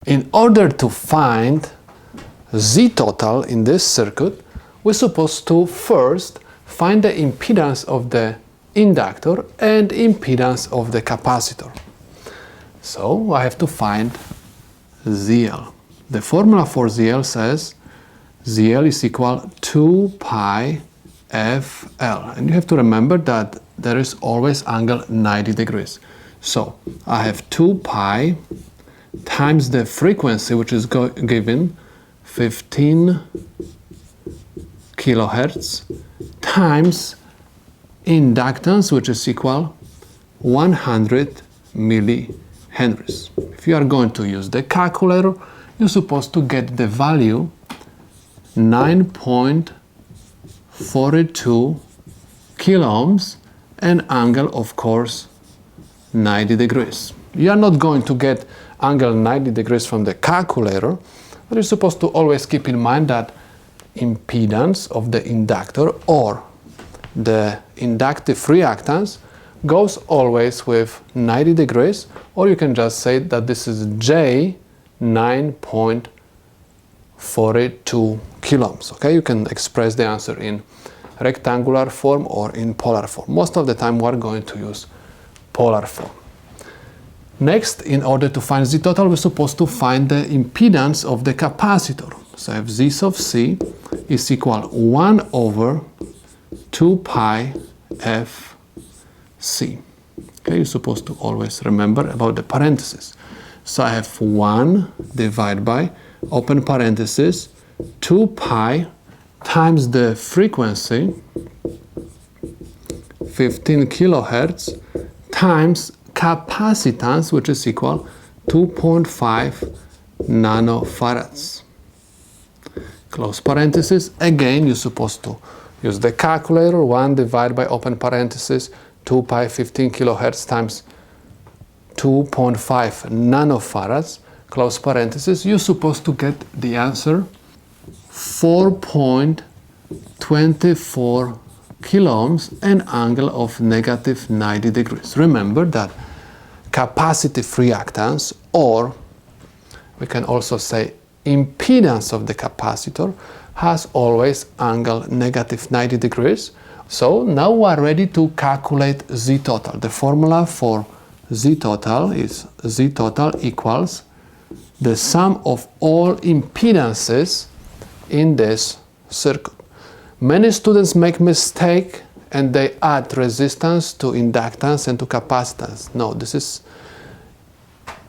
In order to find Z total in this circuit, we're supposed to first find the impedance of the inductor and impedance of the capacitor. So I have to find ZL. The formula for ZL says ZL is equal 2 pi FL. And you have to remember that there is always angle 90 degrees. So I have 2 pi times the frequency, which is given 15 kilohertz, times inductance, which is equal 100 millihenries. If you are going to use the calculator, you're supposed to get the value 9.42 kilo ohms and angle, of course, 90 degrees. You are not going to get angle 90 degrees from the calculator, but you're supposed to always keep in mind that impedance of the inductor or the inductive reactance goes always with 90 degrees, or you can just say that this is J 9.42 kilo ohms. Okay, you can express the answer in rectangular form or in polar form. Most of the time we're going to use polar form. Next, in order to find Z total, we're supposed to find the impedance of the capacitor. So I have Z sub C is equal 1 over 2 pi F C. Okay, you're supposed to always remember about the parentheses. So I have 1 divided by, open parenthesis, 2 pi times the frequency, 15 kilohertz, times capacitance, which is equal 2.5 nanofarads. Close parenthesis. Again, you're supposed to use the calculator. 1 divided by open parenthesis 2 pi 15 kilohertz times 2.5 nanofarads. Close parenthesis. You're supposed to get the answer 4.24 kilo ohms and angle of negative 90 degrees. Remember that capacitive reactance, or we can also say impedance of the capacitor, has always angle negative 90 degrees. So now we are ready to calculate Z total. The formula for Z total is Z total equals the sum of all impedances in this circuit. Many students make mistake and they add resistance to inductance and to capacitance. No, this is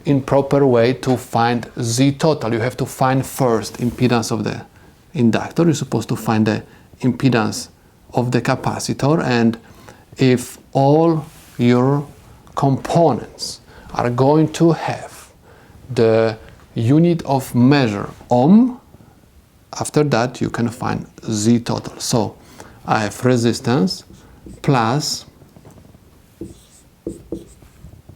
improper way to find Z total. You have to find first impedance of the inductor. You're supposed to find the impedance of the capacitor, and if all your components are going to have the unit of measure ohm, after that you can find Z total. So I have resistance plus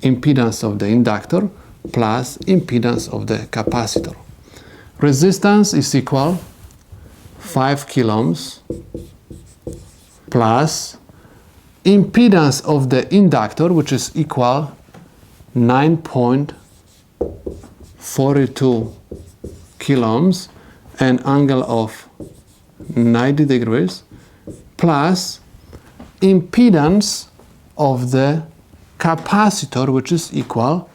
impedance of the inductor plus impedance of the capacitor. Resistance is equal 5 kilo ohms plus impedance of the inductor, which is equal 9.42 kilo ohms and angle of 90 degrees, plus impedance of the capacitor, which is equal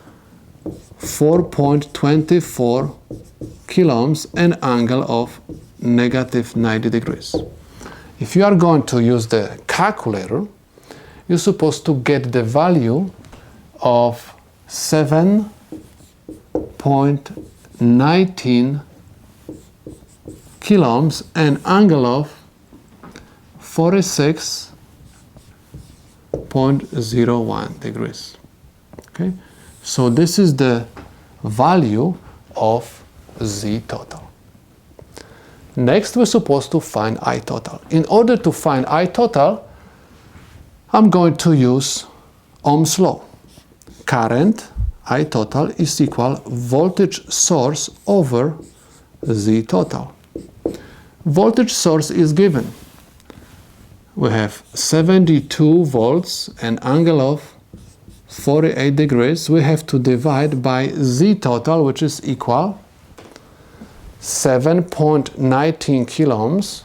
4.24 kilo ohms and angle of negative 90 degrees. If you are going to use the calculator, you're supposed to get the value of 7.19 kilo ohms and angle of 46.01 degrees. Okay, so this is the value of Z total. Next, we're supposed to find I total. In order to find I total, I'm going to use Ohm's law. Current I total is equal voltage source over Z total. Voltage source is given. We have 72 volts and angle of 48 degrees, we have to divide by Z total, which is equal 7.19 coulombs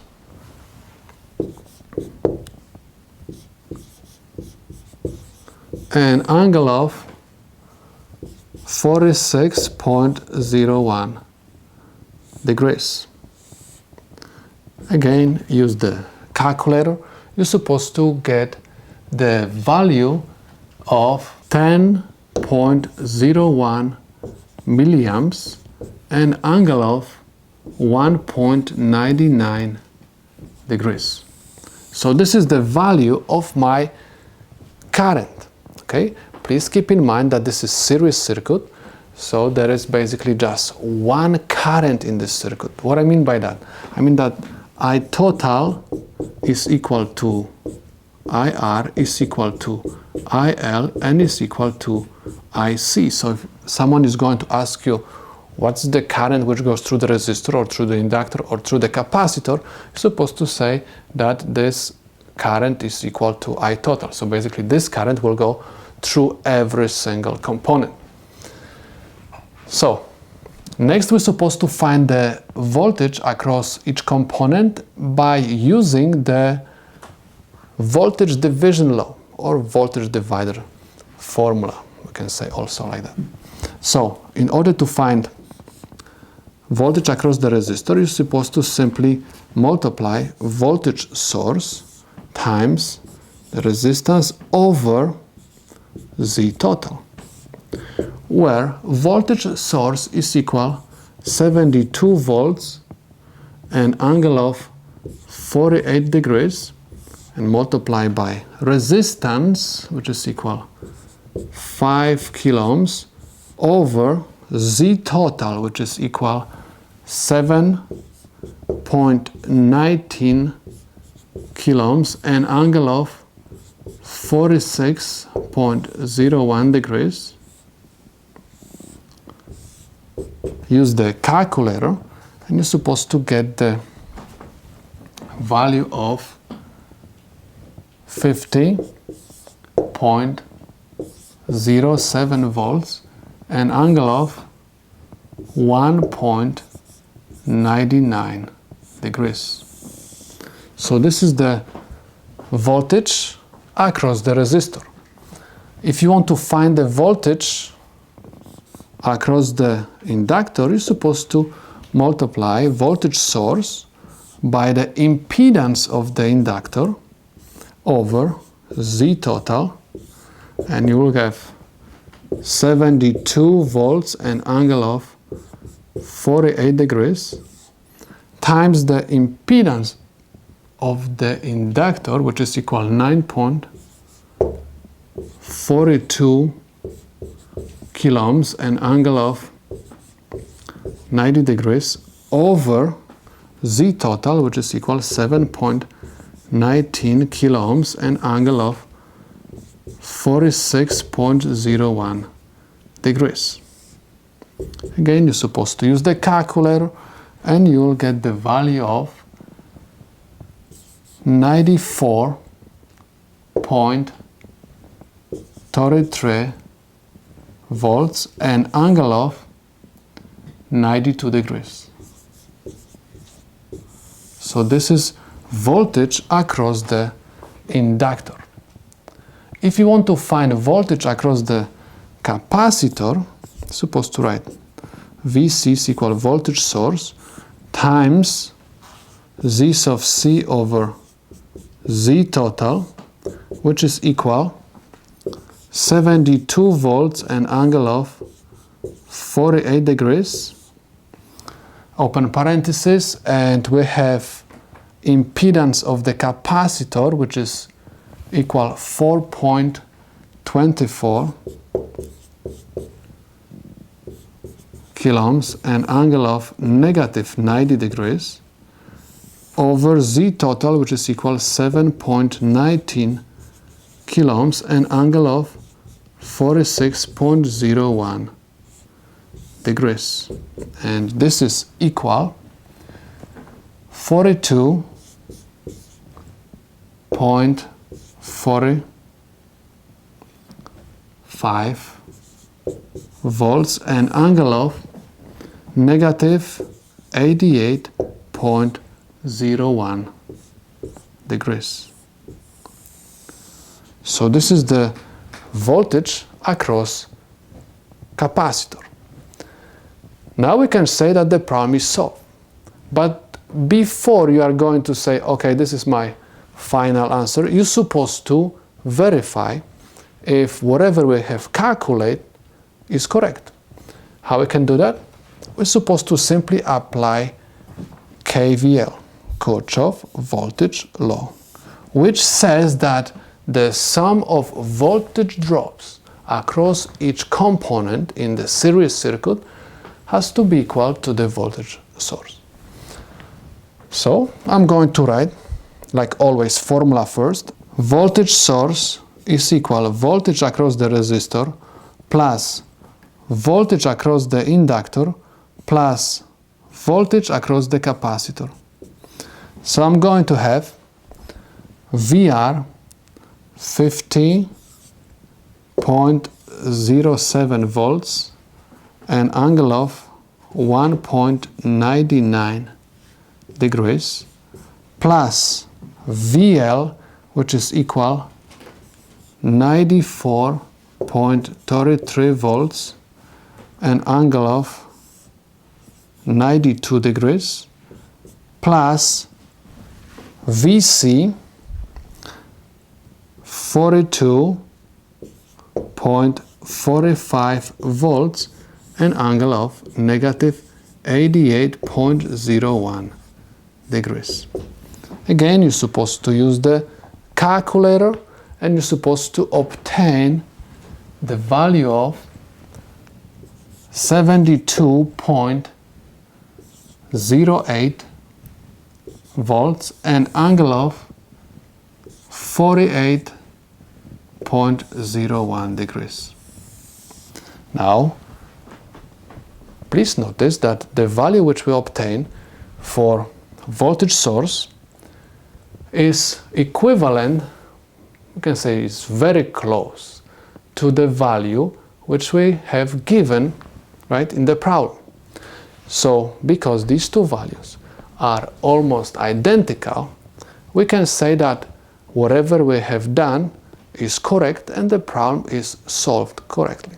and angle of 46.01 degrees. Again, use the calculator. You're supposed to get the value of 10.01 milliamps and angle of 1.99 degrees. So this is the value of my current. Okay, please keep in mind that this is series circuit, so there is basically just one current in this circuit. What I mean by that? I mean that I total is equal to IR is equal to IL and is equal to IC. So if someone is going to ask you what's the current which goes through the resistor or through the inductor or through the capacitor, you're supposed to say that this current is equal to I total. So basically this current will go through every single component. So next we're supposed to find the voltage across each component by using the voltage division law or voltage divider formula. We can say also like that. So in order to find voltage across the resistor, you're supposed to simply multiply voltage source times the resistance over Z total, where voltage source is equal 72 volts and angle of 48 degrees and multiply by resistance, which is equal 5 coulombs over Z total, which is equal 7.19 coulombs and angle of 46.01 degrees. Use the calculator and you're supposed to get the value of 50.07 volts and angle of 1.99 degrees. So this is the voltage across the resistor. If you want to find the voltage across the inductor, you're supposed to multiply voltage source by the impedance of the inductor over Z total, and you will have 72 volts and angle of 48 degrees times the impedance of the inductor, which is equal 9.42 coulombs and angle of 90 degrees over Z total, which is equal 7.19 coulombs and angle of 46.01 degrees. Again, you're supposed to use the calculator and you'll get the value of 94.33 volts and angle of 92 degrees. So this is voltage across the inductor. If you want to find voltage across the capacitor, supposed to write VC is equal voltage source times Z of C over Z total, which is equal 72 volts and angle of 48 degrees, open parenthesis, and we have impedance of the capacitor, which is equal 4.24 coulombs and angle of negative 90 degrees over Z total, which is equal 7.19 coulombs and angle of 46.01 degrees. And this is equal 42.45 5 volts and angle of negative 88.01 degrees. So this is the voltage across capacitor. Now we can say that the problem is solved. But before you are going to say, okay, this is my final answer, you're supposed to verify if whatever we have calculated is correct. How we can do that? We're supposed to simply apply KVL, Kirchhoff voltage law, which says that the sum of voltage drops across each component in the series circuit has to be equal to the voltage source. So I'm going to write, like always, formula first. Voltage source is equal to voltage across the resistor plus voltage across the inductor plus voltage across the capacitor. So I'm going to have VR 50.07 volts and angle of 1.99 degrees plus VL, which is equal 94.33 volts and angle of 92 degrees plus VC 42.45 volts and angle of negative 88.01 degrees. Again, you're supposed to use the calculator and you're supposed to obtain the value of 72.08 volts and angle of 48.01 degrees. Now, please notice that the value which we obtain for voltage source is equivalent, we can say it's very close to the value which we have given, right, in the problem. So, because these two values are almost identical, we can say that whatever we have done is correct and the problem is solved correctly.